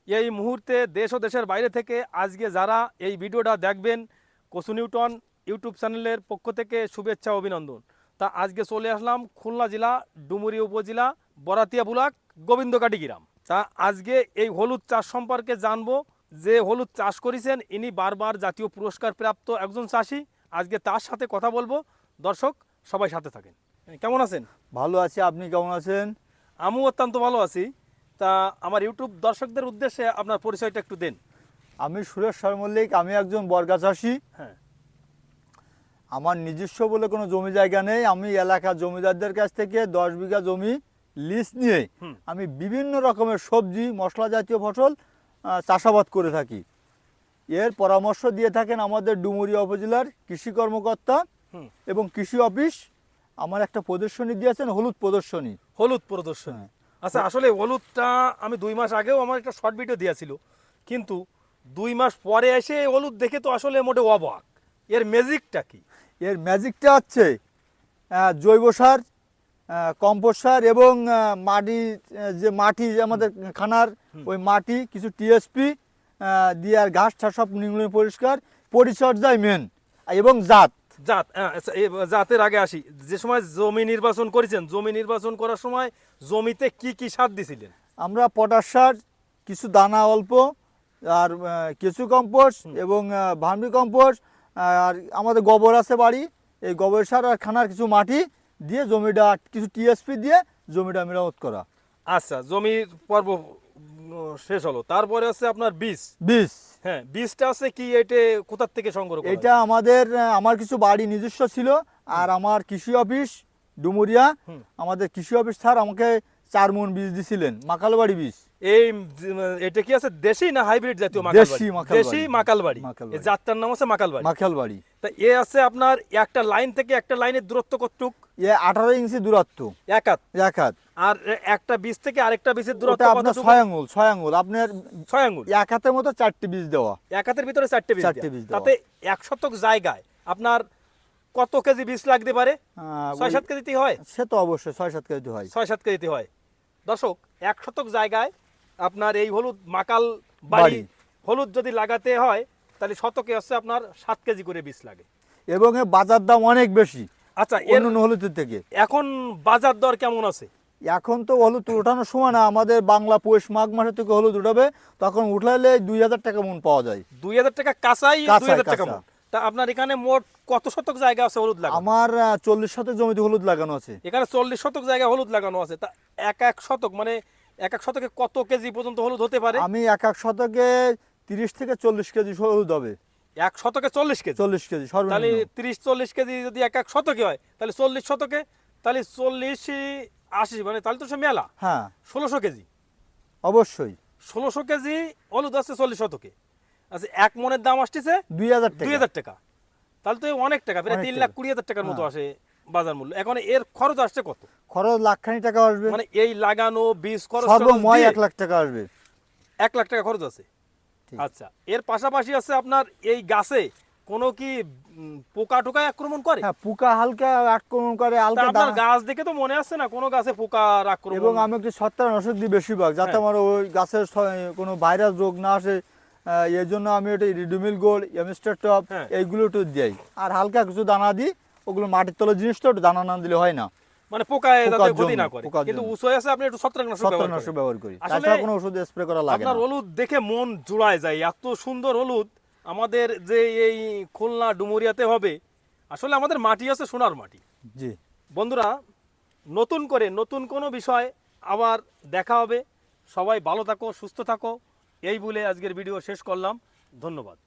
এই মুহূর্তে দেশ ও দেশের বাইরে থেকে আজকে যারা এই ভিডিওটা দেখবেন, কচু নিউটন ইউটিউব চ্যানেলের পক্ষ থেকে শুভেচ্ছা অভিনন্দন। তা আজকে চলে আসলাম খুলনা জেলা ডুমুরিয়া উপজেলা বরাতিয়া ব্লক গোবিন্দকাটি গ্রাম। তা আজকে এই হলুদ চাষ সম্পর্কে জানবো। যে হলুদ চাষ করেছেন ইনি বারবার জাতীয় পুরস্কার প্রাপ্ত একজন চাষি। আজকে তার সাথে কথা বলবো। দর্শক সবাই সাথে থাকেন। কেমন আছেন? ভালো আছি, আপনি কেমন আছেন? আমিও অত্যন্ত ভালো আছি। তা আমার ইউটিউব দর্শকদের উদ্দেশ্যে আপনার পরিচয়টা একটু দেন। আমি সুরেশ সর মল্লিক, আমি একজন বর্গা চাষি। হ্যাঁ। আমার নিজস্ব বলে কোনো জমি জায়গা নেই। আমি এলাকার জমিদারদের কাছ থেকে 10 বিঘা জমি লিজ নিয়ে আমি বিভিন্ন রকমের সবজি মশলা জাতীয় ফসল চাষাবাদ করে থাকি। এর পরামর্শ দিয়ে থাকেন আমাদের ডুমুরিয়া উপজেলার কৃষি কর্মকর্তা এবং কৃষি অফিস। আমার একটা প্রদর্শনী দিয়েছেন, হলুদ প্রদর্শনী। হলুদ প্রদর্শনী। আচ্ছা, আসলে হলুদটা আমি 2 মাস আগেও আমার একটা শর্ট ভিডিও দিয়েছিল, কিন্তু 2 মাস পরে এসে হলুদ দেখে তো আসলে মোটে অবাক। এর ম্যাজিকটা কি? এর ম্যাজিকটা হচ্ছে জৈব সার, কম্পোস্ট সার এবং যে মাটি আমাদের খানার ওই মাটি, কিছু টিএসপি দিয়ে আর ঘাস ঠাস সব নিংড়ে পরিষ্কার পরিচর্যায় মেন, এবং জাত। জাতের আগে আসি। যে সময় জমি নির্বাচন করেছেন, জমি নির্বাচন করার সময় জমিতে কি কি সার দিছিলেন? আমরা পটাশ সার, কিছু দানা অল্প, আর কেঁচু কম্পোস্ট এবং ভার্মি কম্পোস্ট, আর আমাদের গোবর আছে বাড়ি, এই গোবর সার আর খানার কিছু মাটি দিয়ে জমিটা কিছু টিএসপি দিয়ে জমিটা মেরামত করা। আচ্ছা, জমির পর্ব শেষ হলো, তারপরে আছে আপনার বীজ। বীজ, হ্যাঁ, বীজটা আছে কি, এটা কোথার থেকে সংগ্রহ করা? এটা আমার কিছু বাড়ি নিজস্ব ছিল, আর আমার কৃষি অফিস ডুমুরিয়া, আমাদের কৃষি অফিস স্যার আমাকে 4 মণ বীজ দিছিলেন, মাকালবাড়ি বীজ। এটা কি আছে দেশি না হাইব্রিড জাতীয়? দেশি মাকালবাড়ি। এই জাতটার নাম আছে মাকালবাড়ি। তা এ আছে আপনার একটা লাইন থেকে একটা লাইনের দূরত্ব কতটুক? 18 ইঞ্চি দূরত্ব, এক হাত। আর একটা বীজ থেকে আরেকটা বীজের দূরত্ব আপনার 6 আঙ্গুল। 6 আঙ্গুল, আপনার 6 আঙ্গুল। এক হাতের মতো 4টি বীজ দেওয়া। এক হাতের ভিতরে 4টে বীজ দেওয়া। তাতে 1 শতক জায়গায় আপনার কত কেজি বীজ লাগতে পারে? 6-7 কেজিতে হয়? সে তো অবশ্যই 6-7 কেজিতে হয়। 6-7 কেজিতে হয়। দর্শক, 1 শতক জায়গায় আপনার এই হলুদ মাকাল বাড়ি হলুদ যদি লাগাতে হয়, তাহলে শতকে হচ্ছে আপনার 7 কেজি করে বীজ লাগে, এবং এর বাজার দাম অনেক বেশি। আচ্ছা, অন্য হলুদের থেকে। এখন বাজার দর কেমন আছে? এখন তো হলুদ ওঠানোর সময় না, আমাদের বাংলা পৌষ মাঘ মাসের থেকে হলুদ উঠাবে, তখন উঠালে 2000 টাকা মন পাওয়া যায়। 2000 টাকা কাঁচাই? 2000 টাকা মন। তা আপনার এখানে মোট কত শতক জায়গা আছে হলুদ লাগানো? আমার 40 শতক জমিতে হলুদ লাগানো আছে। এখানে 40 শতক জায়গা হলুদ লাগানো আছে। তা এক শতক মানে এক শতকে কত কেজি পর্যন্ত হলুদ হতে পারে? আমি এক শতকে 30 থেকে 40 কেজি হলুদ হবে। 1 শতকে 40 কেজি? 40 কেজি সর্বনিম্ন। তাহলে 30-40 কেজি যদি এক শতকে হয়, তাহলে 40 শতকে, তাহলে 40-80, মানে তাহলে তো সে মেলা। হ্যাঁ, 1600 কেজি অবশ্যই। 1600 কেজি হলুদ আছে 40 শতকে। আচ্ছা, 1 মনের দাম আসতেছে 2000 টাকা। তাহলে তো অনেক টাকা, প্রায় 3,20,000 টাকার মতো আসে বাজার মূল্য। এখন এর খরচ আসছে কত? খরচ লাখখানি টাকা আসবে। মানে এই লাগানো বীজ খরচ সর্বময় 1 লাখ টাকা আসবে। 1 লাখ টাকা খরচ আছে। আচ্ছা, এর পাশাপাশি আছে আপনার এই গাছে কোনো কি পোকা টোকা আক্রমণ করে? হ্যাঁ, পোকা হালকা আক্রমণ করে। আপনার গাছ দেখে তো মনে আসছে না কোনো গাছে পোকা আক্রমণ? এবং আমি একটু ছত্রাকনাশক দিই বেশিরভাগ, যাতে আমার ওই গাছের কোনো ভাইরাস রোগ না আসে। এর জন্য আমি ওটা রিডুমিল গোল্ড, এমিস্টার টপ এইগুলো একটু দিই, আর হালকা কিছু দানা দিই। ওগুলো মাটির তলের জিনিস তো, একটু দানা না দিলে হয় না, মানে পোকায় যাতে ক্ষতি না করে। কিন্তু উৎসয় আছে আপনি একটু ছত্রাকনাশক ব্যবহার করি। আসলে কোনো ওষুধ স্প্রে করা লাগে না। আপনার হলুদ দেখে মন জুড়ায় যায়। এত সুন্দর হলুদ আমাদের যে এই খুলনা ডুমুরিয়াতে হবে, আসলে আমাদের মাটি আছে সোনার মাটি। জি বন্ধুরা, নতুন কোনো বিষয় আবার দেখা হবে। সবাই ভালো থাকো, সুস্থ থাকো, এই বলে আজকের ভিডিও শেষ করলাম। ধন্যবাদ।